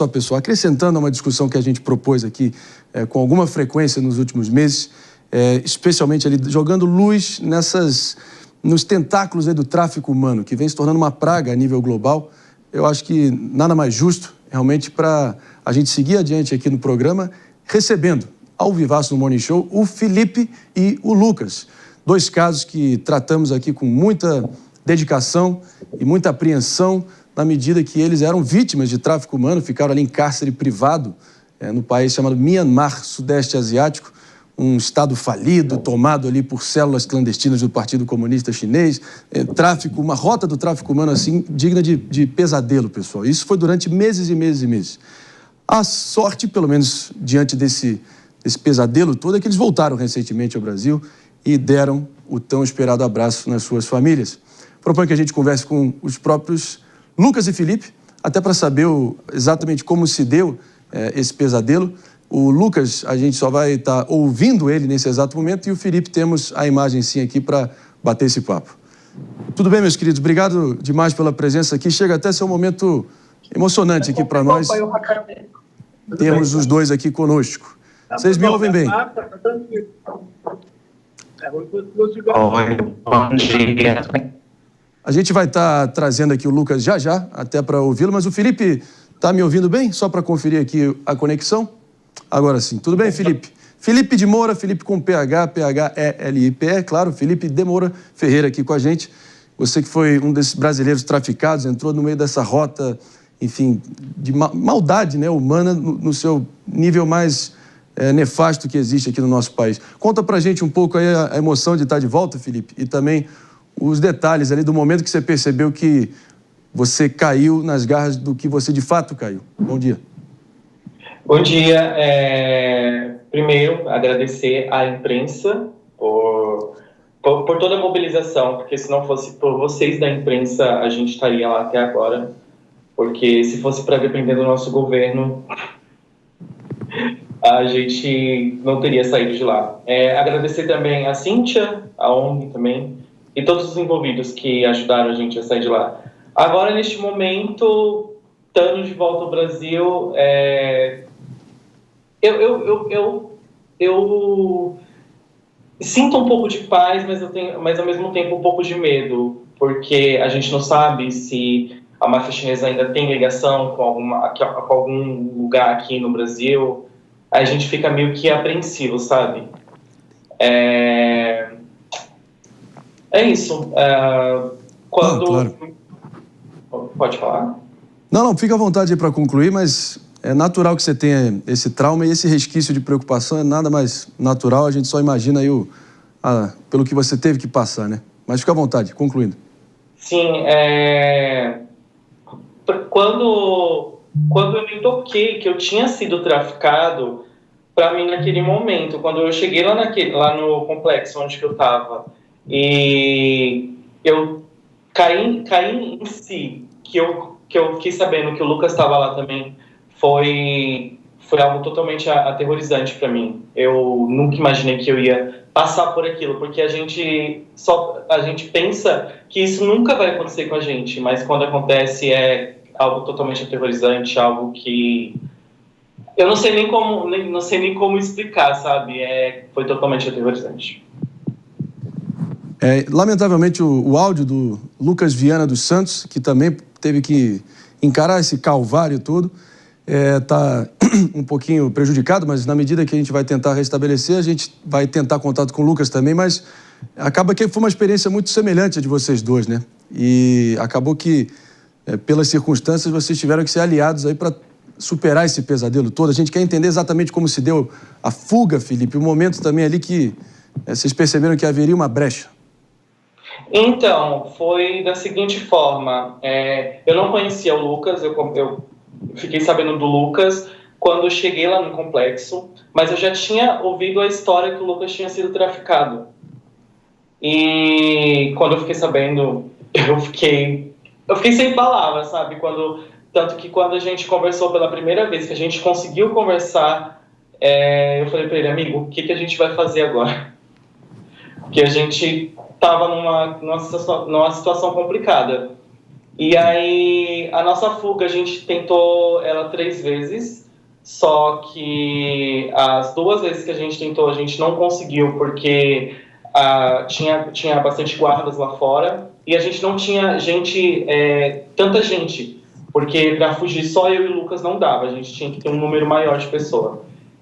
Só, pessoal, acrescentando a uma discussão que a gente propôs aqui com alguma frequência nos últimos meses, especialmente ali jogando luz nos tentáculos do tráfico humano, que vem se tornando uma praga a nível global. Eu acho que nada mais justo, realmente, para a gente seguir adiante aqui no programa, recebendo ao vivaço no Morning Show o Felipe e o Lucas. Dois casos que tratamos aqui com muita dedicação e muita apreensão, na medida que eles eram vítimas de tráfico humano, ficaram ali em cárcere privado, no país chamado Myanmar, Sudeste Asiático, um estado falido, tomado ali por células clandestinas do Partido Comunista Chinês, tráfico, uma rota do tráfico humano assim, digna de pesadelo, pessoal. Isso foi durante meses e meses e meses. A sorte, pelo menos diante desse pesadelo todo, é que eles voltaram recentemente ao Brasil e deram o tão esperado abraço nas suas famílias. Proponho que a gente converse com os próprios Lucas e Felipe, até para saber exatamente como se deu esse pesadelo. O Lucas, a gente só vai estar ouvindo ele nesse exato momento, e o Felipe temos a imagem sim aqui para bater esse papo. Tudo bem, meus queridos? Obrigado demais pela presença aqui. Chega até a ser um momento emocionante aqui para nós. Temos os dois aqui conosco. Vocês me ouvem bem? Oi, bom dia. A gente vai estar trazendo aqui o Lucas já, até para ouvi-lo, mas o Felipe está me ouvindo bem? Só para conferir aqui a conexão. Agora sim. Tudo bem, Felipe? Felipe de Moura, Felipe com PH, P-H-E-L-I-P-E, claro, Felipe de Moura Ferreira aqui com a gente. Você que foi um desses brasileiros traficados, entrou no meio dessa rota, enfim, de maldade, né, humana, no seu nível mais nefasto que existe aqui no nosso país. Conta pra gente um pouco aí a emoção de estar de volta, Felipe, e também os detalhes ali do momento que você percebeu que você caiu nas garras do que você de fato caiu. Bom dia. Bom dia. Primeiro, agradecer à imprensa por toda a mobilização, porque se não fosse por vocês da imprensa, a gente estaria lá até agora, porque se fosse para depender do nosso governo, a gente não teria saído de lá. Agradecer também a Cíntia, a ONG também, e todos os envolvidos que ajudaram a gente a sair de lá. Agora, neste momento, estando de volta ao Brasil, eu sinto um pouco de paz, mas ao mesmo tempo um pouco de medo, porque a gente não sabe se a máfia chinesa ainda tem ligação com algum lugar aqui no Brasil. Aí a gente fica meio que apreensivo, sabe? É isso. Claro. Pode falar? Não, fica à vontade aí para concluir, mas é natural que você tenha esse trauma e esse resquício de preocupação é nada mais natural, a gente só imagina aí pelo que você teve que passar, né? Mas fica à vontade, concluindo. Sim, quando eu me toquei que eu tinha sido traficado, para mim naquele momento, quando eu cheguei lá no complexo onde que eu estava, e eu caí em si, que eu fiquei sabendo que o Lucas estava lá também, foi algo totalmente aterrorizante para mim. Eu nunca imaginei que eu ia passar por aquilo, porque a gente pensa que isso nunca vai acontecer com a gente, mas quando acontece é algo totalmente aterrorizante, algo que eu não sei nem como explicar, sabe? Foi totalmente aterrorizante. Lamentavelmente, o áudio do Lucas Viana dos Santos, que também teve que encarar esse calvário todo, está um pouquinho prejudicado, mas na medida que a gente vai tentar restabelecer, a gente vai tentar contato com o Lucas também, mas acaba que foi uma experiência muito semelhante a de vocês dois, né? E acabou que, pelas circunstâncias, vocês tiveram que ser aliados aí para superar esse pesadelo todo. A gente quer entender exatamente como se deu a fuga, Felipe, o momento também ali que vocês perceberam que haveria uma brecha. Então, foi da seguinte forma, eu não conhecia o Lucas, eu fiquei sabendo do Lucas quando eu cheguei lá no complexo, mas eu já tinha ouvido a história que o Lucas tinha sido traficado. E quando eu fiquei sabendo, eu fiquei sem palavras, sabe? Tanto que quando a gente conversou pela primeira vez, que a gente conseguiu conversar, eu falei para ele, amigo, o que a gente vai fazer agora? Porque a gente estava numa situação complicada. E aí, a nossa fuga, a gente tentou ela 3 vezes, só que as 2 vezes que a gente tentou, a gente não conseguiu, porque tinha bastante guardas lá fora, e a gente não tinha tanta gente, porque para fugir só eu e o Lucas não dava, a gente tinha que ter um número maior de pessoas.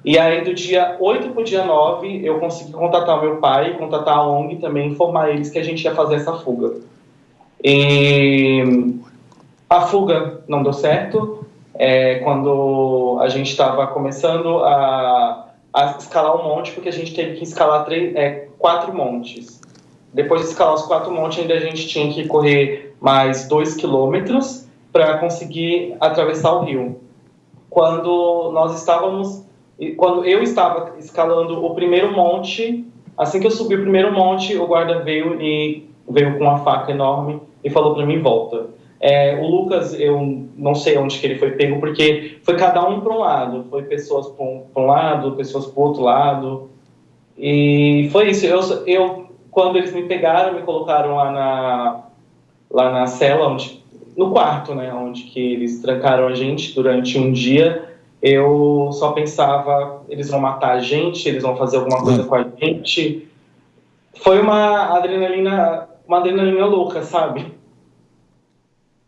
E aí, do dia 8 para o dia 9, eu consegui contatar o meu pai, contatar a ONG também, informar eles que a gente ia fazer essa fuga. E a fuga não deu certo. Quando a gente estava começando a escalar um monte, porque a gente teve que escalar 4 montes. Depois de escalar os 4 montes, ainda a gente tinha que correr mais 2 quilômetros para conseguir atravessar o rio. Quando eu estava escalando o primeiro monte, assim que eu subi o primeiro monte, o guarda veio com uma faca enorme e falou para mim, volta. O Lucas, eu não sei onde que ele foi pego, porque foi cada um para um lado. Foi pessoas para um lado, pessoas para o outro lado. E foi isso. Quando eles me pegaram, me colocaram lá na cela, no quarto, né, onde que eles trancaram a gente durante um dia, eu só pensava, eles vão matar a gente, eles vão fazer alguma coisa com a gente. Foi uma adrenalina louca, sabe?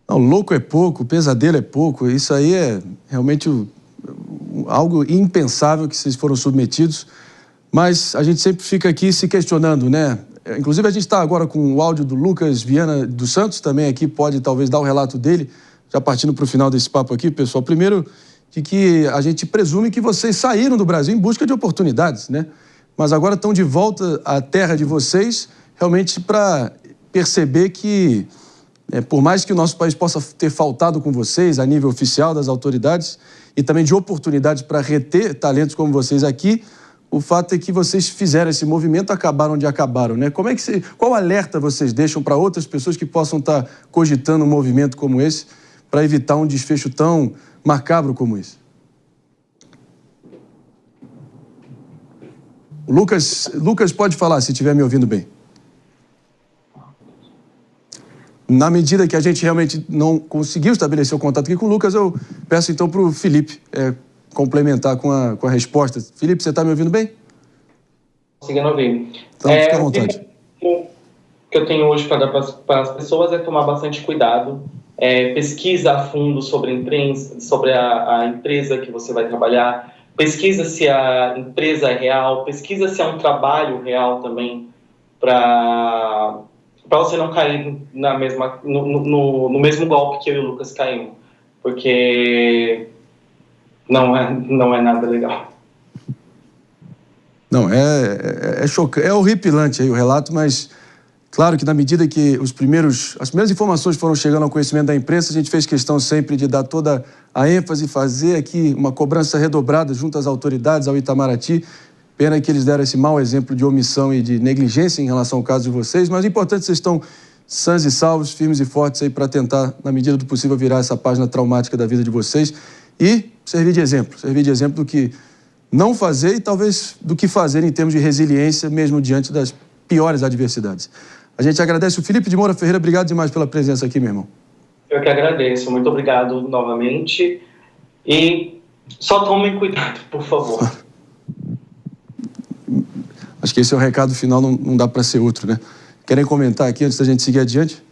Não, louco é pouco, pesadelo é pouco. Isso aí é realmente algo impensável que vocês foram submetidos. Mas a gente sempre fica aqui se questionando, né? Inclusive a gente está agora com o áudio do Lucas Viana dos Santos, também aqui pode talvez dar o relato dele, já partindo para o final desse papo aqui, pessoal. Primeiro, de que a gente presume que vocês saíram do Brasil em busca de oportunidades, né? Mas agora estão de volta à terra de vocês, realmente para perceber que, por mais que o nosso país possa ter faltado com vocês a nível oficial das autoridades e também de oportunidades para reter talentos como vocês aqui, o fato é que vocês fizeram esse movimento, acabaram onde acabaram, né? Qual alerta vocês deixam para outras pessoas que possam estar cogitando um movimento como esse para evitar um desfecho tão macabro como esse? O Lucas pode falar, se estiver me ouvindo bem. Na medida que a gente realmente não conseguiu estabelecer o contato aqui com o Lucas, eu peço então para o Felipe complementar com a resposta. Felipe, você está me ouvindo bem? Conseguindo ouvir. Então, fica à vontade. O que eu tenho hoje para dar para as pessoas é tomar bastante cuidado, pesquisa a fundo sobre a empresa que você vai trabalhar, pesquisa se a empresa é real, pesquisa se é um trabalho real também, para você não cair no mesmo golpe que eu e o Lucas caímos, porque não é nada legal. Não, é chocante, é horripilante aí o relato, mas claro que na medida que as primeiras informações foram chegando ao conhecimento da imprensa, a gente fez questão sempre de dar toda a ênfase, fazer aqui uma cobrança redobrada junto às autoridades, ao Itamaraty. Pena que eles deram esse mau exemplo de omissão e de negligência em relação ao caso de vocês, mas o importante é que vocês estão sãs e salvos, firmes e fortes aí para tentar, na medida do possível, virar essa página traumática da vida de vocês e servir de exemplo do que não fazer e talvez do que fazer em termos de resiliência, mesmo diante das piores adversidades. A gente agradece o Felipe de Moura Ferreira, obrigado demais pela presença aqui, meu irmão. Eu que agradeço, muito obrigado novamente e só tomem cuidado, por favor. Acho que esse é o recado final, não dá para ser outro, né? Querem comentar aqui antes da gente seguir adiante?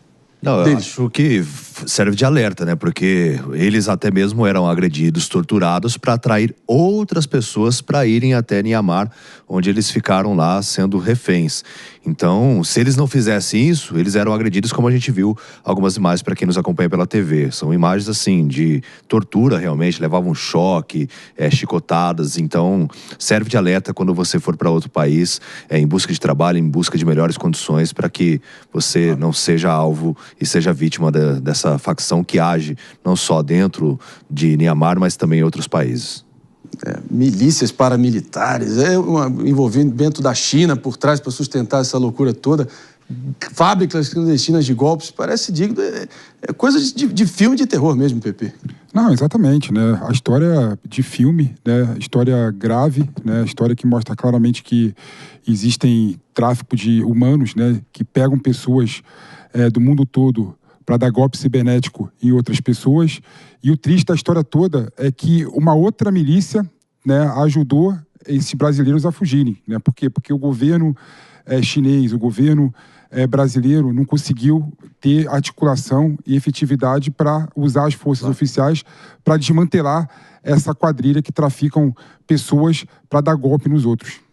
Não, eu acho que serve de alerta, né? Porque eles até mesmo eram agredidos, torturados para atrair outras pessoas para irem até Niamar, onde eles ficaram lá sendo reféns. Então, se eles não fizessem isso, eles eram agredidos, como a gente viu algumas imagens para quem nos acompanha pela TV. São imagens, assim, de tortura, realmente, levavam choque, chicotadas. Então, serve de alerta quando você for para outro país, em busca de trabalho, em busca de melhores condições, para que você não seja alvo e seja vítima dessa facção que age não só dentro de Niamar, mas também em outros países. Milícias paramilitares, um envolvimento da China por trás para sustentar essa loucura toda, fábricas clandestinas de golpes, parece digno, é coisa de filme de terror mesmo, Pepe. Não, exatamente, né? A história de filme, né? História grave, né? História que mostra claramente que existem tráfico de humanos, né? Que pegam pessoas do mundo todo para dar golpe cibernético em outras pessoas. E o triste da história toda é que uma outra milícia, né, ajudou esses brasileiros a fugirem, né? Por quê? Porque o governo chinês, o governo brasileiro não conseguiu ter articulação e efetividade para usar as forças oficiais para desmantelar essa quadrilha que traficam pessoas para dar golpe nos outros.